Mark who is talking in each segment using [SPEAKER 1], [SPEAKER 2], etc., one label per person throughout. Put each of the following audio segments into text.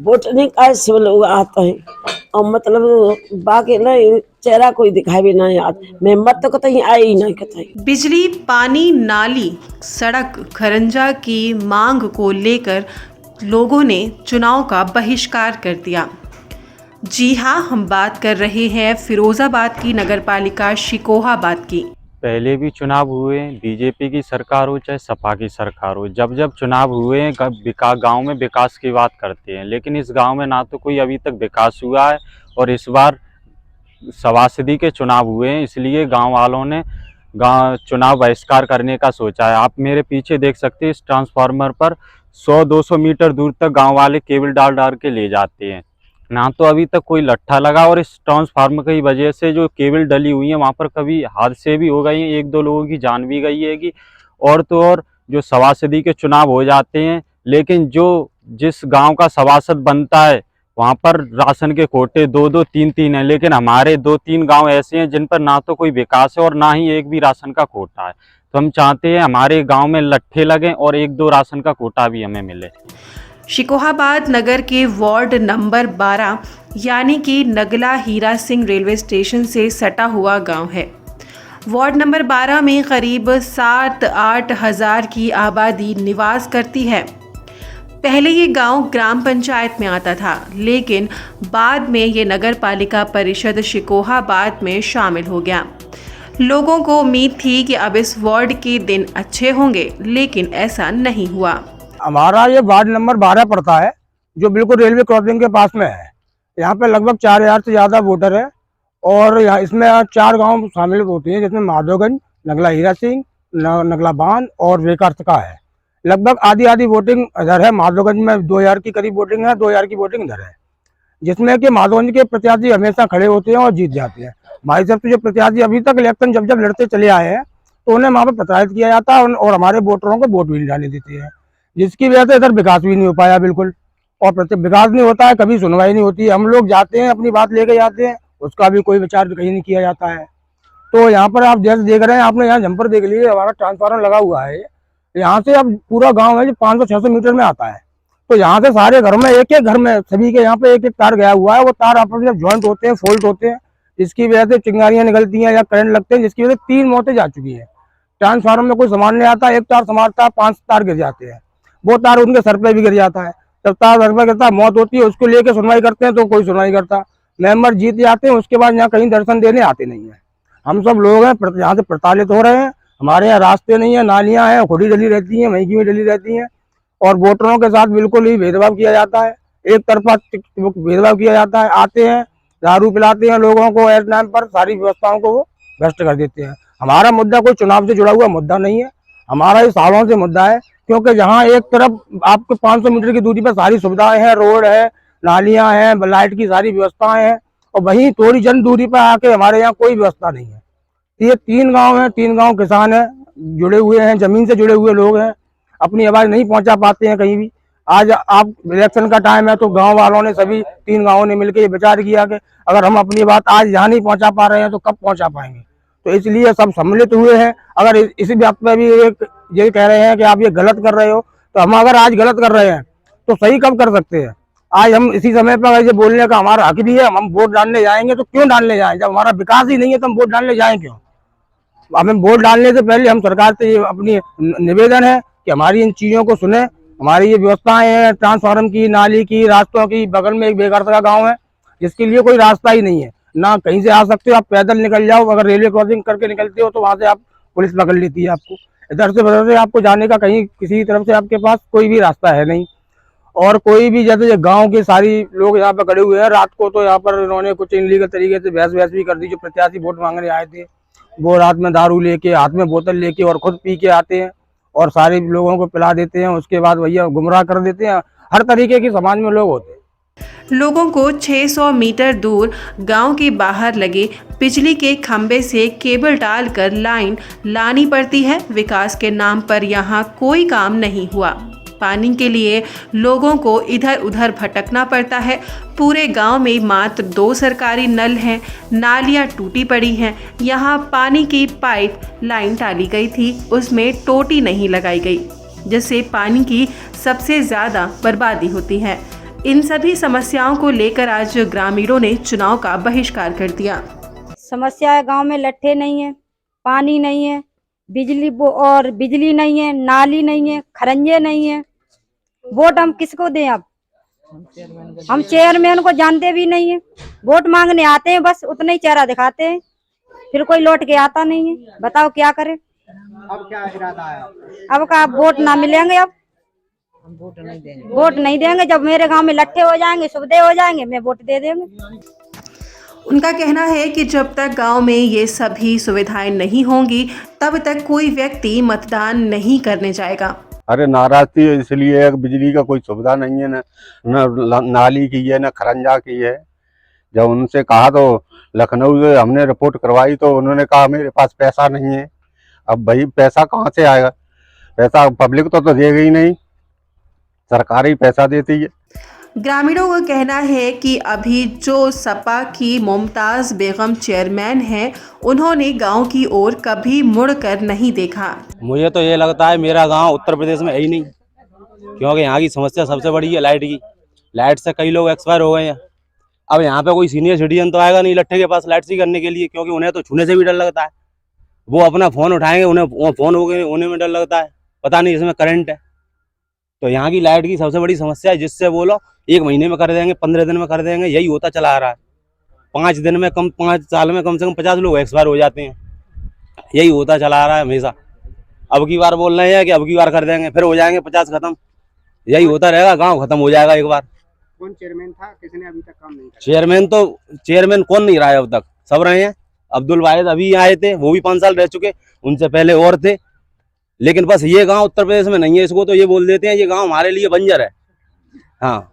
[SPEAKER 1] Voting का सब लोग आते हैं और मतलब बाकी नहीं चेहरा कोई दिखाई भी नहीं आता। मैं मत तो कतई आई नहीं कतई।
[SPEAKER 2] बिजली, पानी, नाली, सड़क, खरंजा की मांग को लेकर लोगों ने चुनाव का बहिष्कार कर दिया। जी हाँ, हम बात कर रहे हैं फिरोजाबाद की नगरपालिका शिकोहाबाद की।
[SPEAKER 3] पहले भी चुनाव हुए हैं, बीजेपी की सरकार हो चाहे सपा की सरकार हो, जब जब चुनाव हुए हैं गांव में विकास की बात करते हैं, लेकिन इस गांव में ना तो कोई अभी तक विकास हुआ है। और इस बार सभासदी के चुनाव हुए हैं, इसलिए गांव वालों ने चुनाव बहिष्कार करने का सोचा है। आप मेरे पीछे देख सकते हैं, इस ट्रांसफार्मर पर 100-200 मीटर दूर तक गांव वाले केबल डाल डाल के ले जाते हैं। ना तो अभी तक कोई लट्ठा लगा, और इस ट्रांसफार्मर की वजह से जो केबल डली हुई है वहाँ पर कभी हादसे भी हो गए हैं, 1-2 लोगों की जान भी गई हैगी। और तो और जो सभासदी के चुनाव हो जाते हैं, लेकिन जिस गांव का सभासद बनता है वहाँ पर राशन के कोटे 2-2, 3-3 हैं, लेकिन हमारे 2-3 गांव ऐसे हैं जिन पर ना तो कोई विकास है और ना ही एक भी राशन का कोटा है। तो हम चाहते हैं हमारे गांव में लट्ठे लगें और 1-2 राशन का कोटा भी हमें मिले।
[SPEAKER 2] शिकोहाबाद नगर के वार्ड नंबर 12 यानी कि नगला हीरा सिंह रेलवे स्टेशन से सटा हुआ गांव है। वार्ड नंबर 12 में करीब 7-8 हज़ार की आबादी निवास करती है। पहले ये गांव ग्राम पंचायत में आता था, लेकिन बाद में ये नगर पालिका परिषद शिकोहाबाद में शामिल हो गया। लोगों को उम्मीद थी कि अब इस वार्ड के दिन अच्छे होंगे, लेकिन ऐसा नहीं हुआ।
[SPEAKER 4] हमारा ये वार्ड नंबर 12 पड़ता है, जो बिल्कुल रेलवे क्रॉसिंग के पास में है। यहाँ पे लगभग 4000 से ज़्यादा वोटर है, और यहाँ इसमें 4 गांव शामिल होते हैं, जिसमें माधोगंज, नगला हीरा सिंह, नगला बांध और वेकर्स का है। लगभग आधी वोटिंग इधर है। माधोगंज में 2000 की करीब वोटिंग है, 2000 की वोटिंग इधर है, जिसमें कि माधोगंज के प्रत्याशी हमेशा खड़े होते हैं और जीत जाते हैं। हमारी तरफ से जो प्रत्याशी अभी तक इलेक्शन जब लड़ते चले आए हैं, तो उन्हें वहाँ पर प्रचारित किया जाता है और हमारे वोटरों को वोट भी नहीं डालने देते हैं, जिसकी वजह से इधर विकास भी नहीं हो पाया बिल्कुल। और विकास नहीं होता है, कभी सुनवाई नहीं होती है। हम लोग जाते हैं, अपनी बात लेके जाते हैं, उसका भी कोई विचार कहीं नहीं किया जाता है। तो यहाँ पर आप जैसे देख रहे हैं, आपने यहाँ जंपर देख लिए, हमारा ट्रांसफार्मर लगा हुआ है। यहाँ से अब पूरा गांव है जो 500-600 मीटर में आता है। तो यहाँ से सारे घर में एक घर में सभी के यहाँ पे एक तार गया हुआ है। वो तार आपस में ज्वाइंट होते हैं, फोल्ट होते हैं, जिसकी वजह से चिंगारियां निकलती हैं या करंट लगते हैं, जिसकी वजह से 3 मौतें जा चुकी है। ट्रांसफार्मर में कोई सामान नहीं आता, एक तार संभालता है, 5 तार गिर जाते हैं, वो तार उनके सर पे भी गिर जाता है। जब तार सर पे गिरता है, मौत होती है, उसको लेके सुनवाई करते हैं तो कोई सुनवाई करता। मेंबर जीत जाते हैं, उसके बाद यहाँ कहीं दर्शन देने आते नहीं है। हम सब लोग हैं यहाँ से प्रताड़ित हो रहे हैं। हमारे यहाँ रास्ते नहीं है, नालियाँ हैं, खुदी डली रहती हैं, वहीं की डली रहती हैं, और वोटरों के साथ बिल्कुल ही भेदभाव किया जाता है, एक तरफा भेदभाव किया जाता है। आते हैं, दारू पिलाते हैं लोगों को, एट टाइम पर सारी व्यवस्थाओं को वो भ्रष्ट कर देते हैं। हमारा मुद्दा कोई चुनाव से जुड़ा हुआ मुद्दा नहीं है, हमारा ये सालों से मुद्दा है, क्योंकि जहाँ एक तरफ आपको 500 मीटर की दूरी पर सारी सुविधाएं हैं, रोड है, नालियाँ हैं, लाइट की सारी व्यवस्थाएं हैं, और वहीं थोड़ी जन दूरी पर आके हमारे यहाँ कोई व्यवस्था नहीं है। ये 3 गांव हैं, 3 गांव किसान हैं, जुड़े हुए हैं, जमीन से जुड़े हुए लोग हैं, अपनी आवाज़ नहीं पहुंचा पाते हैं कहीं भी। आज आप इलेक्शन का टाइम है, तो गांव वालों ने सभी 3 गांवों ने मिलकर ये विचार किया कि अगर हम अपनी बात आज यहाँ नहीं पहुंचा पा रहे हैं तो कब पहुंचा पाएंगे। तो इसलिए सब सम्मिलित हुए हैं। अगर इसी बात पर भी एक ये कह रहे हैं कि आप ये गलत कर रहे हो, तो हम अगर आज गलत कर रहे हैं तो सही कब कर सकते हैं। आज हम इसी समय पर ये बोलने का हमारा हक भी है। हम वोट डालने जाएंगे तो क्यों डालने जाएं, जब हमारा विकास ही नहीं है तो हम वोट डालने जाएं क्यों। हमें वोट डालने से पहले हम सरकार से ये अपनी निवेदन है कि हमारी इन चीज़ों को सुने। हमारी ये व्यवस्थाएं हैं, ट्रांसफार्मर की, नाली की, रास्तों की, बगल में एक बेकार का गाँव है जिसके लिए कोई रास्ता ही नहीं है, ना कहीं से आ सकते हो। आप पैदल निकल जाओ, अगर रेलवे क्रॉसिंग करके निकलते हो तो वहाँ से आप पुलिस पकड़ लेती है आपको। इधर से आपको जाने का कहीं किसी तरफ से आपके पास कोई भी रास्ता है नहीं। और कोई भी जैसे गांव के सारी लोग यहाँ पर खड़े हुए हैं, रात को तो यहाँ पर इन्होंने कुछ इनलीगल तरीके से बहस भी कर दी। जो प्रत्याशी वोट मांगने आए थे वो रात में दारू लेके, हाथ में बोतल लेके और खुद पी के आते हैं और सारे लोगों को पिला देते हैं। उसके बाद भैया गुमराह कर देते हैं। हर तरीके की समाज में लोग होते हैं।
[SPEAKER 2] लोगों को 600 मीटर दूर गांव के बाहर लगे बिजली के खंभे से केबल डालकर लाइन लानी पड़ती है। विकास के नाम पर यहां कोई काम नहीं हुआ। पानी के लिए लोगों को इधर उधर भटकना पड़ता है। पूरे गांव में मात्र 2 सरकारी नल हैं, नालियां टूटी पड़ी हैं। यहां पानी की पाइप लाइन डाली गई थी, उसमें टोटी नहीं लगाई गई, जिससे पानी की सबसे ज़्यादा बर्बादी होती है। इन सभी समस्याओं को लेकर आज ग्रामीणों ने चुनाव का बहिष्कार कर दिया।
[SPEAKER 5] समस्या है गांव में, लट्ठे नहीं है, पानी नहीं है, बिजली नहीं है, नाली नहीं है, खरंजे नहीं है। वोट हम किसको दें? अब हम चेयरमैन को जानते भी नहीं है। वोट मांगने आते हैं, बस उतना ही चेहरा दिखाते हैं, फिर कोई लौट के आता नहीं है। बताओ क्या करें?
[SPEAKER 6] अब क्या इरादा है?
[SPEAKER 5] अब का वोट ना मिलेंगे। अब वोट नहीं देंगे। जब मेरे गांव में लट्ठे हो जाएंगे, सुविधे हो जाएंगे, मैं वोट दे देंगे।
[SPEAKER 2] उनका कहना है कि जब तक गांव में ये सभी सुविधाएं नहीं होंगी तब तक कोई व्यक्ति मतदान नहीं करने जाएगा।
[SPEAKER 7] अरे नाराज थी इसलिए बिजली का कोई सुविधा नहीं है, न नाली की है, न खरंजा की है। जब उनसे कहा तो लखनऊ से हमने रिपोर्ट करवाई तो उन्होंने कहा मेरे पास पैसा नहीं है। अब भाई पैसा कहाँ से आएगा? पैसा पब्लिक तो देगा ही नहीं, सरकार ही पैसा देती है।
[SPEAKER 2] ग्रामीणों का कहना है कि अभी जो सपा की मुमताज बेगम चेयरमैन हैं, उन्होंने गांव की ओर कभी मुड़कर नहीं देखा।
[SPEAKER 8] मुझे तो ये लगता है मेरा गांव उत्तर प्रदेश में है ही नहीं, क्योंकि यहाँ की समस्या सबसे बड़ी है लाइट की। लाइट से कई लोग एक्सपायर हो गए हैं। अब यहाँ पे कोई सीनियर सिटीजन तो आएगा नहीं लट्ठे के पास लाइट सी करने के लिए, क्योंकि उन्हें तो छूने से भी डर लगता है। वो अपना फ़ोन उठाएंगे, उन्हें फ़ोन हो गए, उन्हें में डर लगता है, पता नहीं इसमें करंट है। तो यहाँ की लाइट की सबसे बड़ी समस्या है, जिससे बोलो 1 महीने में कर देंगे, 15 दिन में कर देंगे, यही होता चला आ रहा है। 5 साल में कम से कम 50 लोग एक्सपायर हो जाते हैं, यही होता चला आ रहा है हमेशा। अब की बार बोल रहे हैं कि अब की बार कर देंगे, फिर हो जाएंगे 50 खत्म, यही होता रहेगा, गांव खत्म हो जाएगा एक बार।
[SPEAKER 6] कौन चेयरमैन था? किसने अभी तक काम नहीं किया?
[SPEAKER 8] चेयरमैन कौन नहीं रहा है अब तक, सब रहे हैं। अब्दुल वाहिद अभी आए थे, वो भी 5 साल रह चुके, उनसे पहले और थे। लेकिन बस ये गांव उत्तर प्रदेश में नहीं है, इसको तो ये बोल देते हैं ये गांव हमारे लिए बंजर है। हाँ,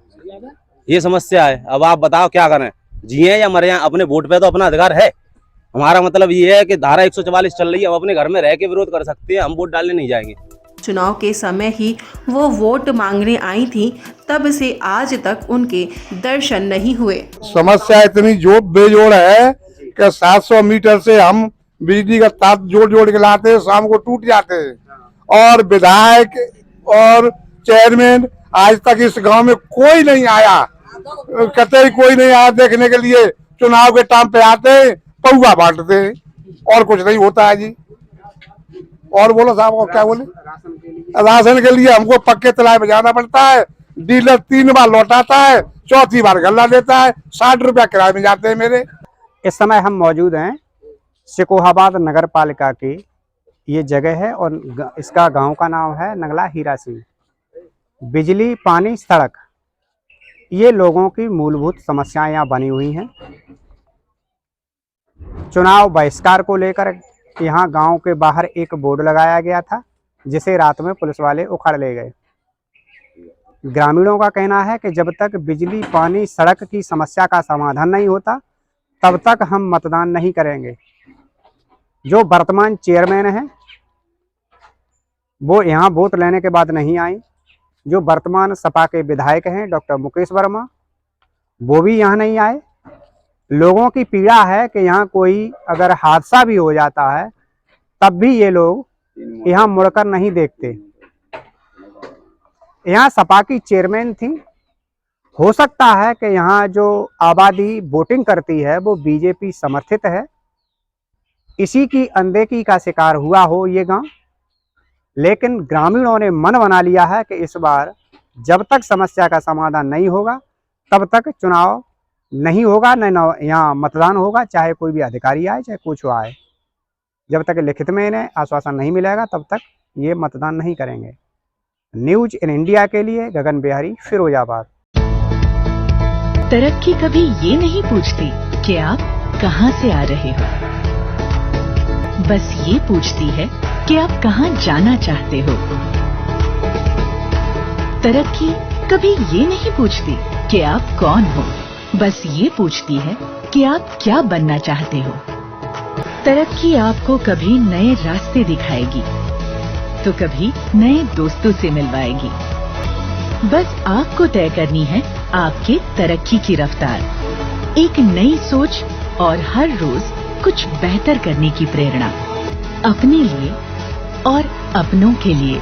[SPEAKER 8] ये समस्या है। अब आप बताओ क्या करें, जिए या मरे? अपने वोट पे तो अपना अधिकार है। हमारा मतलब ये है कि धारा 144 चल रही है, अब अपने घर में रह के विरोध कर सकते हैं, हम वोट डालने नहीं जाएंगे।
[SPEAKER 2] चुनाव के समय ही वो वोट मांगने आई थी, तब से आज तक उनके दर्शन नहीं हुए।
[SPEAKER 9] समस्या इतनी बेजोड़ है कि 700 मीटर से हम बिजली का तार जोड़ के लाते हैं, शाम को टूट जाते हैं। और विधायक और चेयरमैन आज तक इस गांव में कोई नहीं आया, कतई कोई नहीं आया देखने के लिए। चुनाव के टाइम पे आते, पौवा बांटते और कुछ नहीं होता है जी। और बोलो साहब, और क्या बोले? राशन के लिए हमको पक्के तलाए में जाना पड़ता है। डीलर 3 बार लौटाता है, 4थी बार गल्ला देता है। 60 रुपया किराए में जाते हैं मेरे।
[SPEAKER 6] इस समय हम मौजूद हैं सिकोहाबाद नगर पालिका की ये जगह है और इसका गांव का नाम है नगला हीरा सिंह। बिजली, पानी, सड़क, ये लोगों की मूलभूत समस्याएं यहाँ बनी हुई हैं। चुनाव बहिष्कार को लेकर यहाँ गांव के बाहर एक बोर्ड लगाया गया था, जिसे रात में पुलिस वाले उखाड़ ले गए। ग्रामीणों का कहना है कि जब तक बिजली, पानी, सड़क की समस्या का समाधान नहीं होता तब तक हम मतदान नहीं करेंगे। जो वर्तमान चेयरमैन हैं वो यहाँ वोट लेने के बाद नहीं आई। जो वर्तमान सपा के विधायक हैं डॉक्टर मुकेश वर्मा, वो भी यहाँ नहीं आए। लोगों की पीड़ा है कि यहाँ कोई अगर हादसा भी हो जाता है तब भी ये लोग यहाँ मुड़कर नहीं देखते। यहाँ सपा की चेयरमैन थी, हो सकता है कि यहाँ जो आबादी वोटिंग करती है वो बीजेपी समर्थित है, इसी की अनदेखी का शिकार हुआ हो ये गांव। लेकिन ग्रामीणों ने मन बना लिया है कि इस बार जब तक समस्या का समाधान नहीं होगा तब तक चुनाव नहीं होगा, न यहाँ मतदान होगा, चाहे कोई भी अधिकारी आए चाहे कुछ आए। जब तक लिखित में इन्हें आश्वासन नहीं मिलेगा तब तक ये मतदान नहीं करेंगे। न्यूज इन इंडिया के लिए गगन बिहारी, फिरोजाबाद।
[SPEAKER 10] तरक्की कभी ये नहीं पूछती कि आप कहां से आ रहे हो, बस ये पूछती है कि आप कहां जाना चाहते हो। तरक्की कभी ये नहीं पूछती कि आप कौन हो, बस ये पूछती है कि आप क्या बनना चाहते हो। तरक्की आपको कभी नए रास्ते दिखाएगी तो कभी नए दोस्तों से मिलवाएगी। बस आपको तय करनी है आपके तरक्की की रफ्तार, एक नई सोच और हर रोज कुछ बेहतर करने की प्रेरणा, अपने लिए और अपनों के लिए।